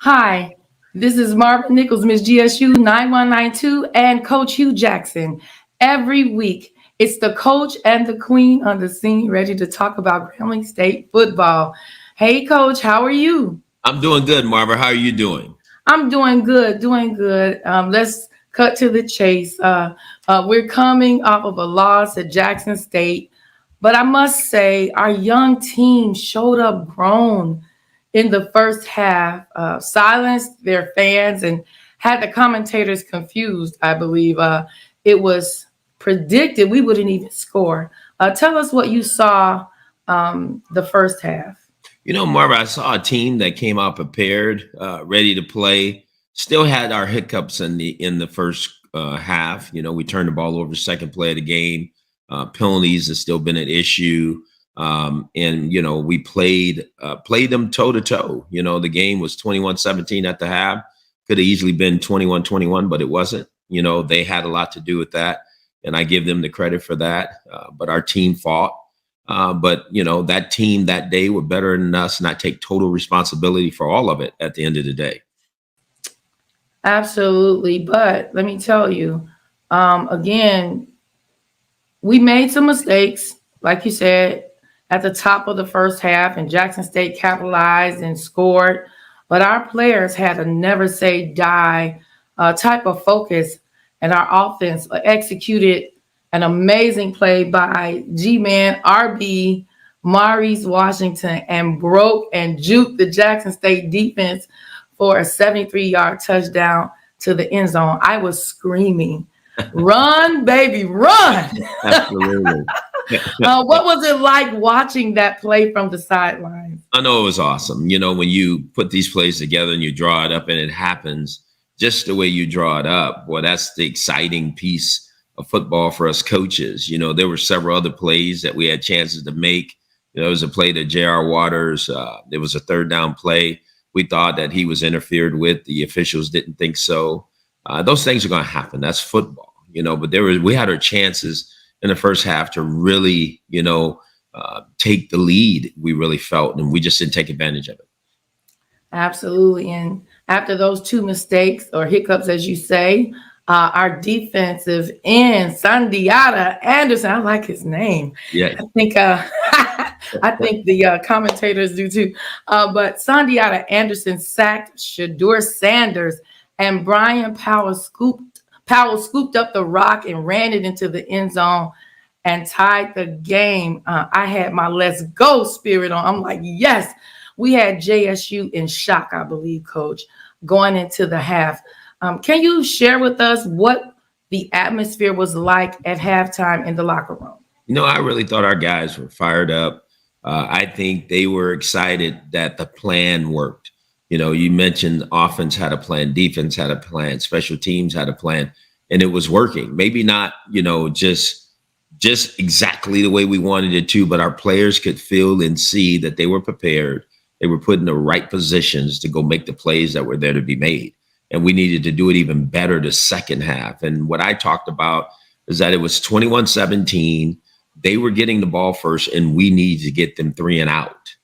Hi, this is Marva Nichols, Miss GSU 9192, and Coach Hugh Jackson. Every week, it's the coach and the queen on the scene ready to talk about Grambling State football. Hey, Coach, how are you? I'm doing good, Marva. How are you doing? I'm doing good, doing good. Let's cut to the chase. We're coming off of a loss at Jackson State, but I must say our young team showed up grown in the first half, silenced their fans and had the commentators confused. I believe it was predicted we wouldn't even score. Tell us what you saw the first half. Marva, I saw a team that came out prepared, ready to play. Still had our hiccups in the first half. We turned the ball over second play of the game. Penalties has still been an issue. And we played them toe to toe. The game was 21-17 at the half. Could have easily been 21-21, but it wasn't. They had a lot to do with that. And I give them the credit for that. But our team fought. But that team that day were better than us, and I take total responsibility for all of it at the end of the day. Absolutely. But let me tell you, again, we made some mistakes, like you said, at the top of the first half, and Jackson State capitalized and scored. But our players had a never say die type of focus, and our offense executed an amazing play by G-Man RB Maurice Washington and broke and juked the Jackson State defense for a 73-yard touchdown to the end zone. I was screaming, "Run, baby, run!" Absolutely. What was it like watching that play from the sidelines? I know it was awesome. When you put these plays together and you draw it up and it happens just the way you draw it up, well, that's the exciting piece of football for us coaches. There were several other plays that we had chances to make. There was a play to J.R. Waters. There was a third down play. We thought that he was interfered with. The officials didn't think so. Those things are going to happen. That's football, but we had our chances in the first half to really, take the lead. We really felt, and we just didn't take advantage of it. Absolutely. And after those two mistakes or hiccups, as you say, our defensive end, Sandiata Anderson, I like his name. Yeah, I think I think the commentators do too. But Sandiata Anderson sacked Shadur Sanders, and Brian Powell scooped up the rock and ran it into the end zone and tied the game. I had my let's go spirit on. I'm like, yes. We had JSU in shock, I believe, Coach, going into the half. Can you share with us what the atmosphere was like at halftime in the locker room? I really thought our guys were fired up. I think they were excited that the plan worked. You mentioned offense had a plan, defense had a plan, special teams had a plan, and it was working. Maybe not, just exactly the way we wanted it to, but our players could feel and see that they were prepared. They were put in the right positions to go make the plays that were there to be made. And we needed to do it even better the second half. And what I talked about is that it was 21-17. They were getting the ball first, and we needed to get them 3 and out.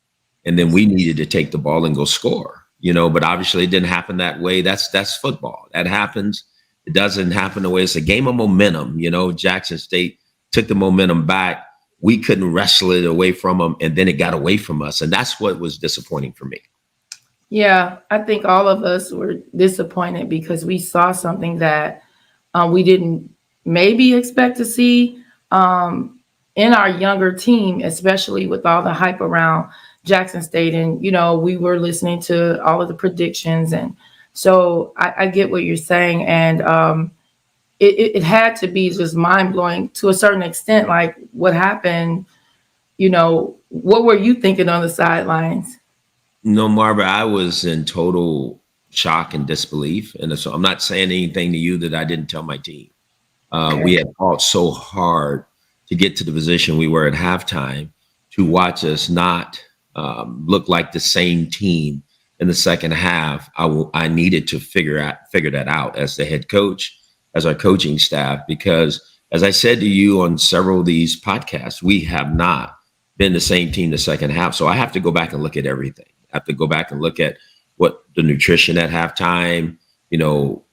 And then we needed to take the ball and go score, but obviously it didn't happen that way. That's football. That happens. It doesn't happen the way it's a game of momentum. Jackson State took the momentum back. We couldn't wrestle it away from them, and then it got away from us. And that's what was disappointing for me. Yeah, I think all of us were disappointed because we saw something that we didn't maybe expect to see in our younger team, especially with all the hype around Jackson State. And, we were listening to all of the predictions. And so I get what you're saying. And it had to be just mind blowing to a certain extent, like what happened. What were you thinking on the sidelines? No, Marva, I was in total shock and disbelief. And so I'm not saying anything to you that I didn't tell my team. We had fought so hard to get to the position we were at halftime to watch us not look like the same team in the second half. I needed to figure that out as the head coach, as our coaching staff, because as I said to you on several of these podcasts, we have not been the same team the second half. So I have to go back and look at everything. I have to go back and look at what the nutrition at halftime,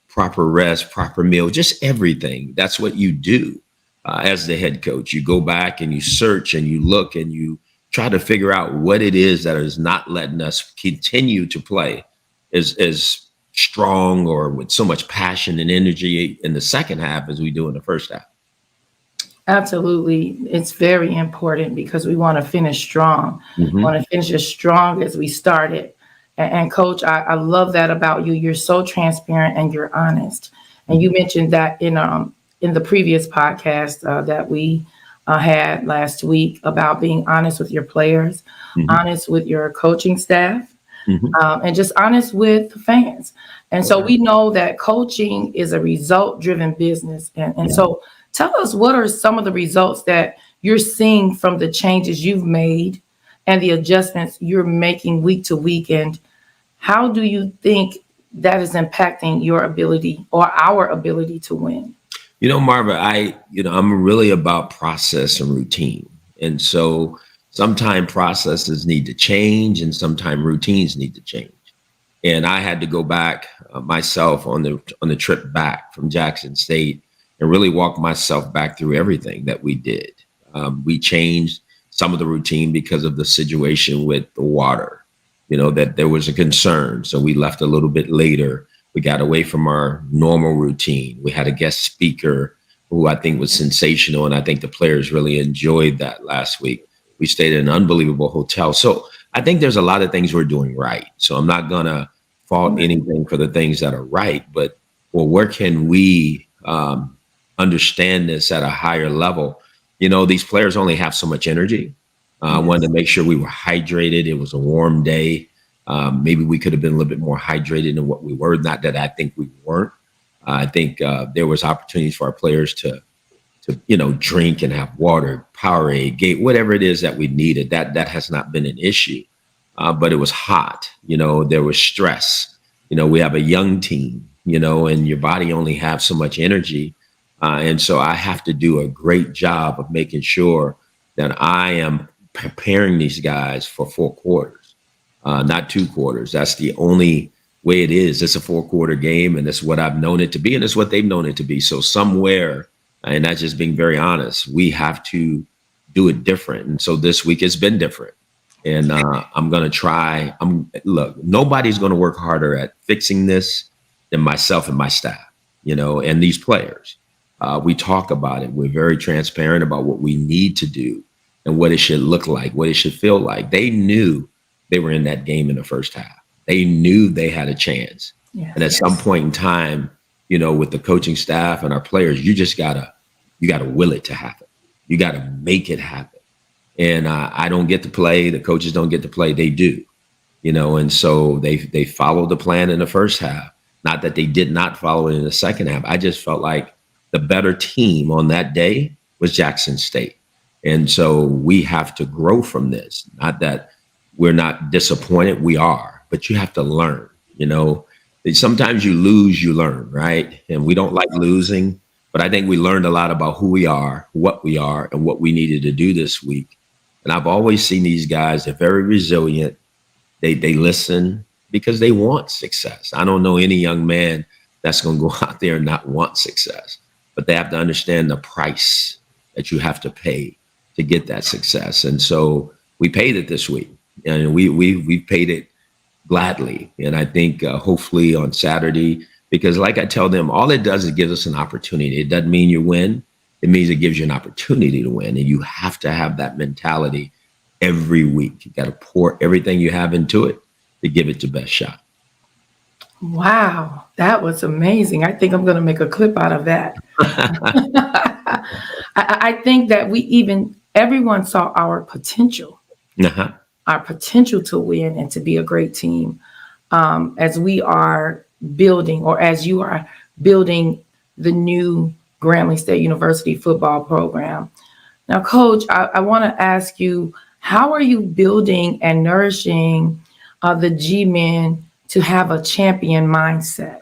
proper rest, proper meal, just everything. That's what you do as the head coach. You go back and you search and you look and you try to figure out what it is that is not letting us continue to play as strong or with so much passion and energy in the second half as we do in the first half. Absolutely. It's very important because we want to finish strong. We want to finish as strong as we started. And Coach, I love that about you. You're so transparent and you're honest. And you mentioned that in the previous podcast that we had last week about being honest with your players, honest with your coaching staff, and just honest with fans. And so we know that coaching is a result-driven business. And so tell us, what are some of the results that you're seeing from the changes you've made and the adjustments you're making week to week? And how do you think that is impacting your ability or our ability to win? Marva, I'm really about process and routine. And so sometimes processes need to change and sometimes routines need to change. And I had to go back myself on the trip back from Jackson State and really walk myself back through everything that we did. We changed some of the routine because of the situation with the water, that there was a concern. So we left a little bit later. We got away from our normal routine. We had a guest speaker who I think was sensational, and I think the players really enjoyed that last week. We stayed in an unbelievable hotel. So I think there's a lot of things we're doing right. So I'm not going to fault anything for the things that are right, but where can we understand this at a higher level? These players only have so much energy. I wanted to make sure we were hydrated. It was a warm day. Maybe we could have been a little bit more hydrated than what we were. Not that I think we weren't. I think there was opportunities for our players to drink and have water, Powerade, Gate, whatever it is that we needed. That has not been an issue. But it was hot. There was stress. We have a young team, and your body only have so much energy. And so I have to do a great job of making sure that I am preparing these guys for 4 quarters, not 2 quarters. That's the only way it is. It's a 4-quarter game, and it's what I've known it to be, and it's what they've known it to be. So somewhere, and that's just being very honest, we have to do it different. And so this week it's been different. And I'm going to try. Look, nobody's going to work harder at fixing this than myself and my staff, and these players. We talk about it. We're very transparent about what we need to do and what it should look like, what it should feel like. They knew they were in that game in the first half. They knew they had a chance. Yeah, and at some point in time, with the coaching staff and our players, you gotta will it to happen. You got to make it happen. And I don't get to play. The coaches don't get to play. They do, and so they followed the plan in the first half. Not that they did not follow it in the second half. I just felt like the better team on that day was Jackson State. And so we have to grow from this. Not that we're not disappointed. We are, but you have to learn, Sometimes you lose, you learn, right? And we don't like losing, but I think we learned a lot about who we are, what we are, and what we needed to do this week. And I've always seen these guys, they're very resilient. They listen because they want success. I don't know any young man that's going to go out there and not want success, but they have to understand the price that you have to pay to get that success. And so we paid it this week, and we paid it gladly. And I think hopefully on Saturday, because like I tell them, all it does is gives us an opportunity. It doesn't mean you win. It means it gives you an opportunity to win. And you have to have that mentality every week. You got to pour everything you have into it to give it your best shot. Wow, that was amazing. I think I'm going to make a clip out of that. I think that everyone saw our potential, our potential to win and to be a great team as we are building, or as you are building the new Grambling State University football program. Now, Coach, I want to ask you, how are you building and nourishing the G-men to have a champion mindset?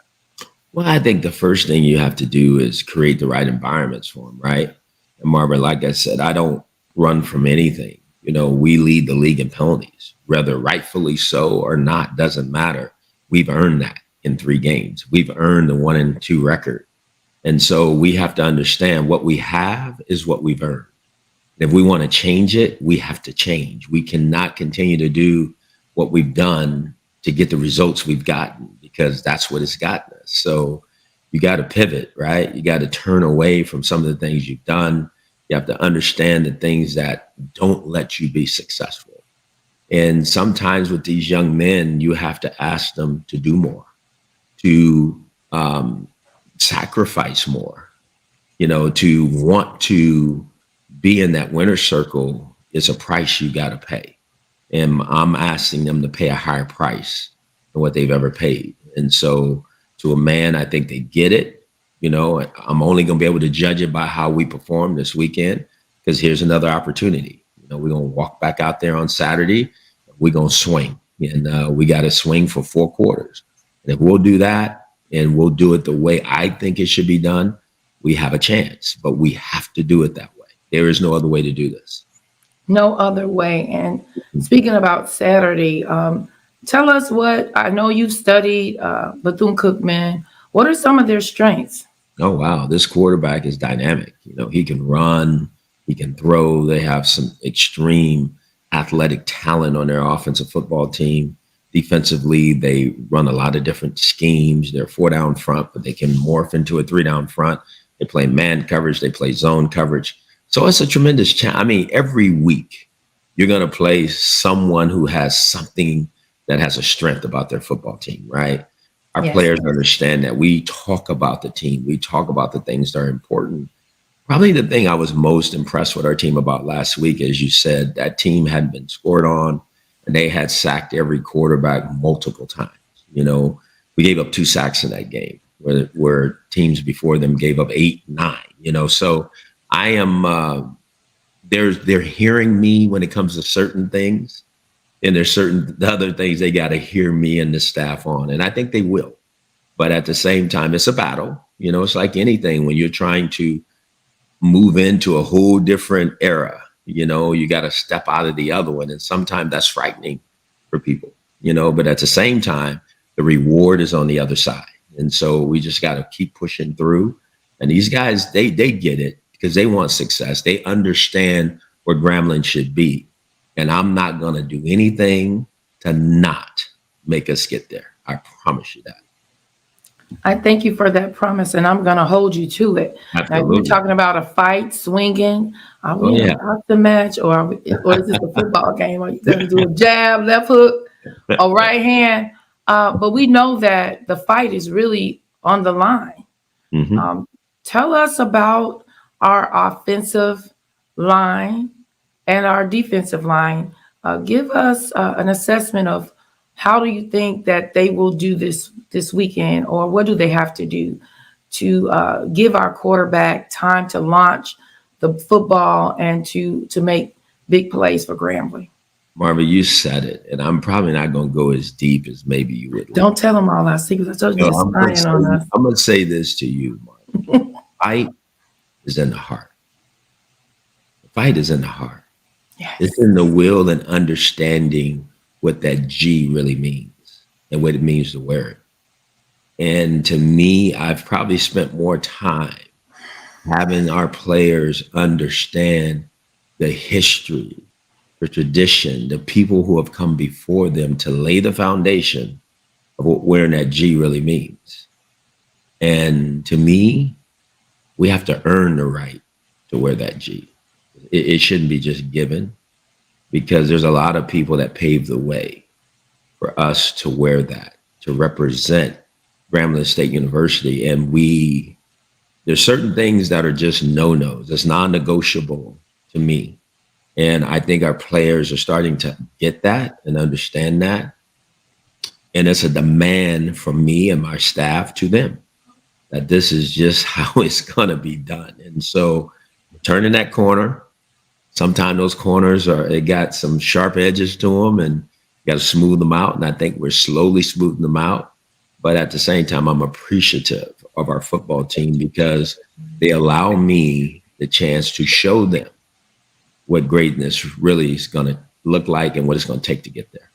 Well, I think the first thing you have to do is create the right environments for them, right? And Marva, like I said, I don't run from anything. We lead the league in penalties, whether rightfully so or not, doesn't matter. we've earned that in 3 games. We've earned the 1-2 record. And so we have to understand what we have is what we've earned. If we want to change it, we have to change. We cannot continue to do what we've done to get the results we've gotten, because that's what it's gotten us. So you got to pivot, right? You got to turn away from some of the things you've done. You have to understand the things that don't let you be successful. And sometimes with these young men, you have to ask them to do more, to sacrifice more, to want to be in that winner's circle is a price you got to pay. And I'm asking them to pay a higher price than what they've ever paid. And so to a man, I think they get it. I'm only going to be able to judge it by how we perform this weekend, because here's another opportunity. We're going to walk back out there on Saturday. We're going to swing, and we got to swing for 4 quarters. And if we'll do that, and we'll do it the way I think it should be done, we have a chance. But we have to do it that way. There is no other way to do this. No other way. And speaking about Saturday, tell us what, I know you've studied Bethune-Cookman. What are some of their strengths? Oh, wow. This quarterback is dynamic. He can run, he can throw. They have some extreme athletic talent on their offensive football team. Defensively, they run a lot of different schemes. They're 4-down front, but they can morph into a 3-down front. They play man coverage. They play zone coverage. So it's a tremendous challenge. Every week you're going to play someone who has something that has a strength about their football team, right? Our Yes. players understand that. We talk about the team. We talk about the things that are important. Probably the thing I was most impressed with our team about last week, as you said, that team hadn't been scored on, and they had sacked every quarterback multiple times. We gave up 2 sacks in that game, where teams before them gave up 8, 9. So I am. They're hearing me when it comes to certain things, and there's certain other things they got to hear me and the staff on, and I think they will. But at the same time, it's a battle. It's like anything when you're trying to move into a whole different era. You got to step out of the other one, and sometimes that's frightening for people. But at the same time, the reward is on the other side, and so we just got to keep pushing through. And these guys, they get it, because they want success. They understand where Grambling should be. And I'm not going to do anything to not make us get there. I promise you that. I thank you for that promise, and I'm going to hold you to it. Absolutely. Now, you're talking about a fight, swinging. Are we in a boxing match, or is this a football game? Are you going to do a jab, left hook, or right hand? But we know that the fight is really on the line. Mm-hmm. Tell us about our offensive line and our defensive line. Give us an assessment of how do you think that they will do this weekend, or what do they have to do to give our quarterback time to launch the football and to make big plays for Grambling? Marva, you said it, and I'm probably not going to go as deep as maybe you would. Don't tell them all our secrets. I told you I'm spying on us. going to say this to you, Marva. Fight is in the heart. The fight is in the heart. Yes. It's in the will and understanding what that G really means and what it means to wear it. And to me, I've probably spent more time having our players understand the history, the tradition, the people who have come before them to lay the foundation of what wearing that G really means. And to me, we have to earn the right to wear that G. It shouldn't be just given, because there's a lot of people that paved the way for us to wear that, to represent Grambling State University. And there's certain things that are just no-nos. It's non-negotiable to me. And I think our players are starting to get that and understand that. And it's a demand from me and my staff to them that this is just how it's going to be done. And so turning that corner, sometimes those corners they got some sharp edges to them, and you got to smooth them out. And I think we're slowly smoothing them out. But at the same time, I'm appreciative of our football team, because they allow me the chance to show them what greatness really is going to look like and what it's going to take to get there.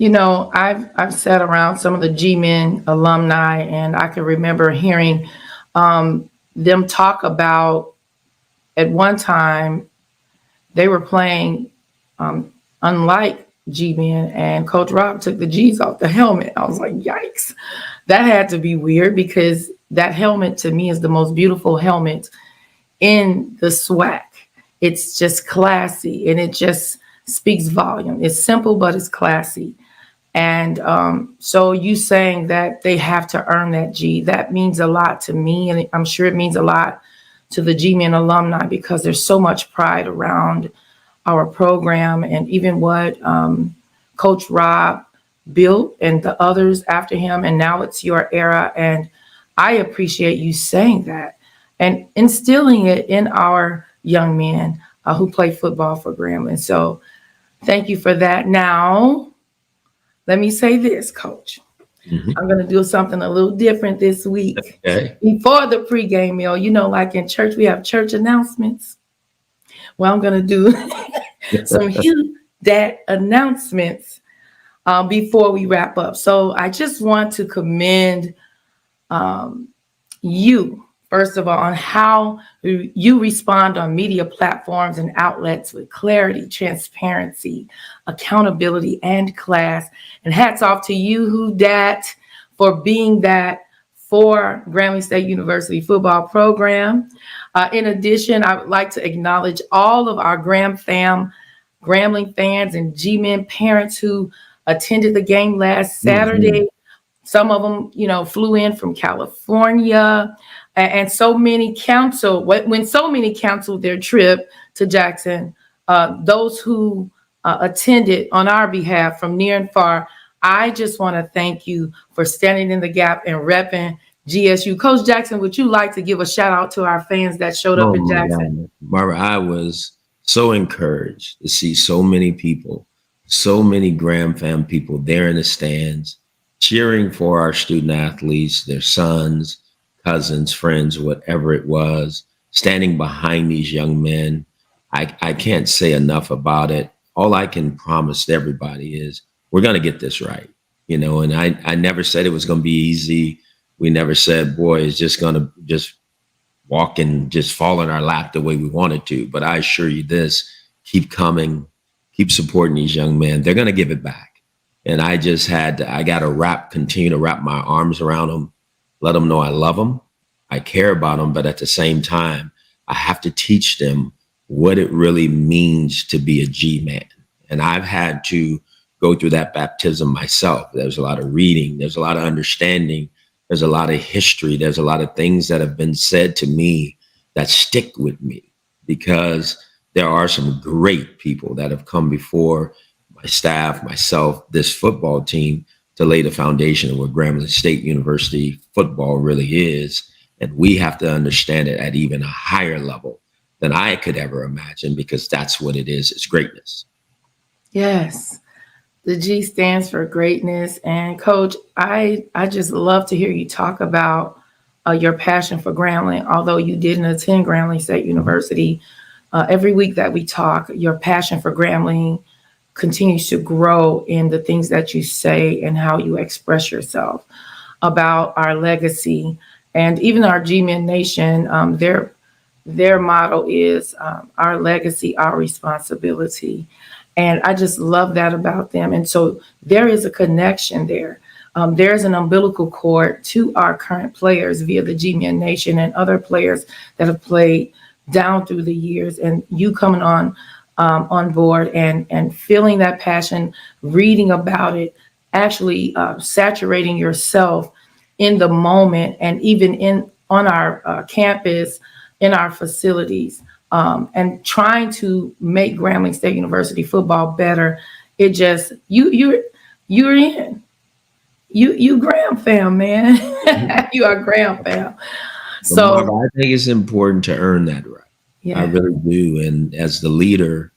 I've sat around some of the G-Men alumni, and I can remember hearing them talk about at one time they were playing unlike G-Men, and Coach Rob took the G's off the helmet. I was like, yikes. That had to be weird because that helmet to me is the most beautiful helmet in the SWAC. It's just classy and it just speaks volume. It's simple, but it's classy. And so you saying that they have to earn that G, that means a lot to me. And I'm sure it means a lot to the G-Men alumni because there's so much pride around our program and even what Coach Rob built and the others after him. And now it's your era. And I appreciate you saying that and instilling it in our young men who play football for Grambling. So thank you for that. Now, let me say this, Coach. Mm-hmm. I'm going to do something a little different this week. Okay. Before the pregame meal, like in church, we have church announcements. Well, I'm going to do some Hue Dat announcements before we wrap up. So I just want to commend you, first of all, on how you respond on media platforms and outlets with clarity, transparency, accountability, and class. And hats off to you, Hue Dat, for being that for Grambling State University football program. In addition, I would like to acknowledge all of our Grambling fans and G-Men parents who attended the game last Saturday. Mm-hmm. Some of them, flew in from California, and so many canceled. When so many canceled their trip to Jackson, those who attended on our behalf from near and far, I just want to thank you for standing in the gap and repping GSU. Coach Jackson, would you like to give a shout out to our fans that showed up in Jackson? Marva, I was so encouraged to see so many people, so many Gram fam people there in the stands, cheering for our student athletes, their sons, cousins, friends, whatever it was, standing behind these young men. I can't say enough about it. All I can promise everybody is we're going to get this right, and I never said it was going to be easy. We never said, boy, it's just going to just walk and just fall in our lap the way we wanted to. But I assure you this, keep coming, keep supporting these young men. They're going to give it back. And I got to continue to wrap my arms around them, let them know I love them, I care about them. But at the same time, I have to teach them what it really means to be a G-man. And I've had to go through that baptism myself. There's a lot of reading. There's a lot of understanding. There's a lot of history. There's a lot of things that have been said to me that stick with me because there are some great people that have come before my staff, myself, this football team to lay the foundation of what Grambling State University football really is. And we have to understand it at even a higher level than I could ever imagine because that's what it is. It's greatness. Yes. The G stands for greatness. And Coach, I just love to hear you talk about your passion for Grambling. Although you didn't attend Grambling State University, every week that we talk, your passion for Grambling continues to grow in the things that you say and how you express yourself about our legacy. And even our G-Men Nation, their motto is our legacy, our responsibility. And I just love that about them. And so there is a connection there. There's an umbilical cord to our current players via the G-Men Nation and other players that have played down through the years. And you coming on board and feeling that passion, reading about it, actually saturating yourself in the moment and even on our campus, in our facilities. And trying to make Grambling State University football better, it just you're in. You Gram fam, man. You are Gram fam. So Marva, I think it's important to earn that right. Yeah. I really do. And as the leader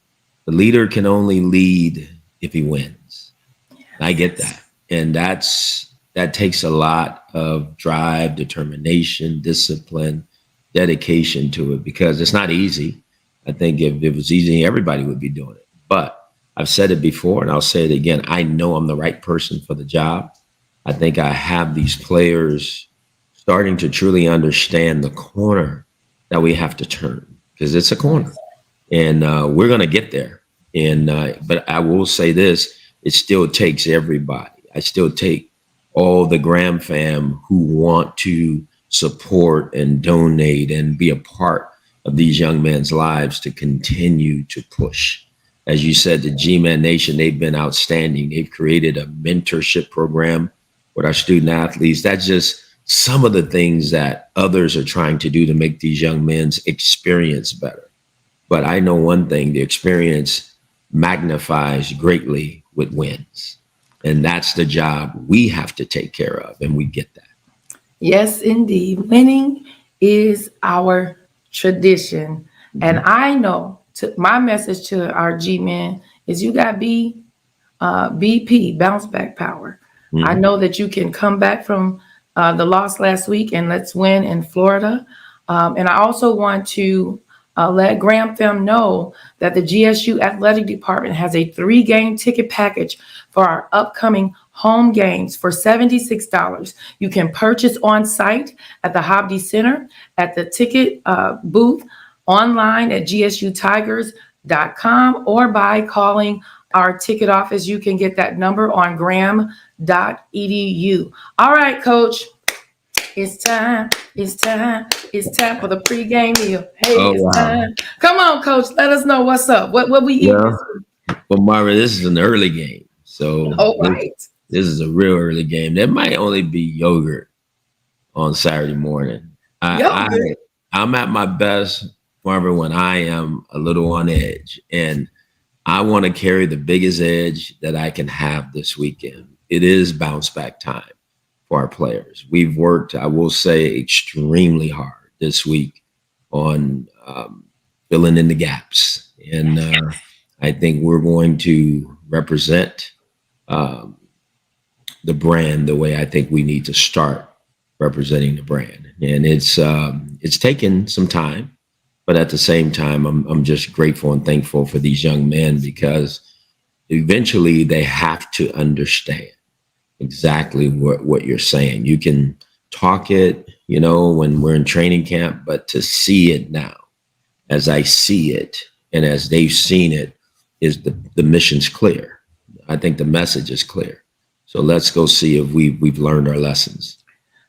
can only lead if he wins. Yes. I get that. And that takes a lot of drive, determination, discipline, dedication to it because it's not easy. I think if it was easy, everybody would be doing it. But I've said it before and I'll say it again. I know I'm the right person for the job. I think I have these players starting to truly understand the corner that we have to turn, because it's a corner, and we're going to get there. And but I will say this: it still takes everybody. I still take all the Graham fam who want to support and donate and be a part of these young men's lives to continue to push. As you said, the G-Man Nation, they've been outstanding. They've created a mentorship program with our student athletes. That's just some of the things that others are trying to do to make these young men's experience better. But I know one thing: the experience magnifies greatly with wins. And that's the job we have to take care of, and we get that. Yes, indeed. Winning is our tradition. Mm-hmm. And I know my message to our G-men is you got BP, bounce back power. Mm-hmm. I know that you can come back from the loss last week and let's win in Florida. And I also want to let Graham fam know that the GSU Athletic Department has a 3-game ticket package for our upcoming home games for $76. You can purchase on site at the Hobby Center, at the ticket booth, online at gsutigers.com, or by calling our ticket office. You can get that number on gram.edu. All right, Coach. It's time for the pregame meal. Hey, time. Come on, Coach. Let us know what's up. What we eat this week? Well, Marva, this is an early game. So right. This is a real early game. There might only be yogurt on Saturday morning. I'm at my best, Marva, when I am a little on edge. And I want to carry the biggest edge that I can have this weekend. It is bounce back time for our players. We've worked, I will say, extremely hard this week on filling in the gaps. And I think we're going to represent the brand the way I think we need to start representing the brand. And it's taken some time, but at the same time, I'm just grateful and thankful for these young men, because eventually they have to understand exactly what you're saying. You can talk it, when we're in training camp, but to see it now, as I see it and as they've seen it, is the mission's clear. I think the message is clear. So let's go see if we've learned our lessons.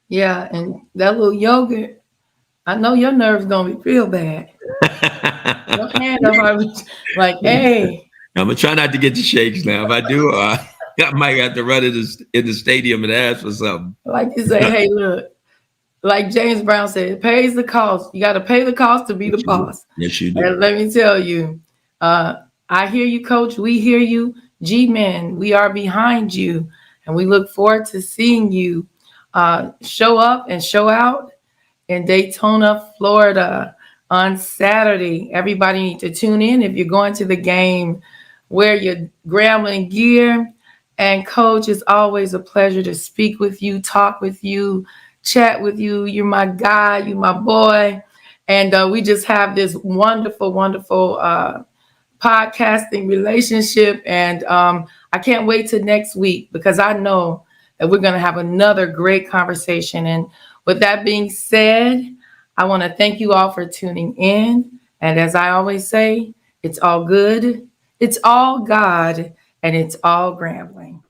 Yeah, and that little yogurt, I know your nerves gonna be real bad. Your hand up, like, hey. I'm gonna try not to get the shakes now. If I do, I might have to run in the stadium and ask for something. Like you say, hey, look, like James Brown said, it pays the cost. You got to pay the cost to be the boss. Yes, you do. And let me tell you, I hear you, Coach. We hear you. G-Men, we are behind you. And we look forward to seeing you show up and show out in Daytona, Florida on Saturday. Everybody need to tune in. If you're going to the game, wear your Grambling gear. And Coach, it's always a pleasure to speak with you, talk with you, chat with you. You're my guy. You're my boy. And we just have this wonderful, wonderful podcasting relationship. And I can't wait till next week, because I know that we're going to have another great conversation. And with that being said, I want to thank you all for tuning in. And as I always say, it's all good, it's all God, and it's all Grambling.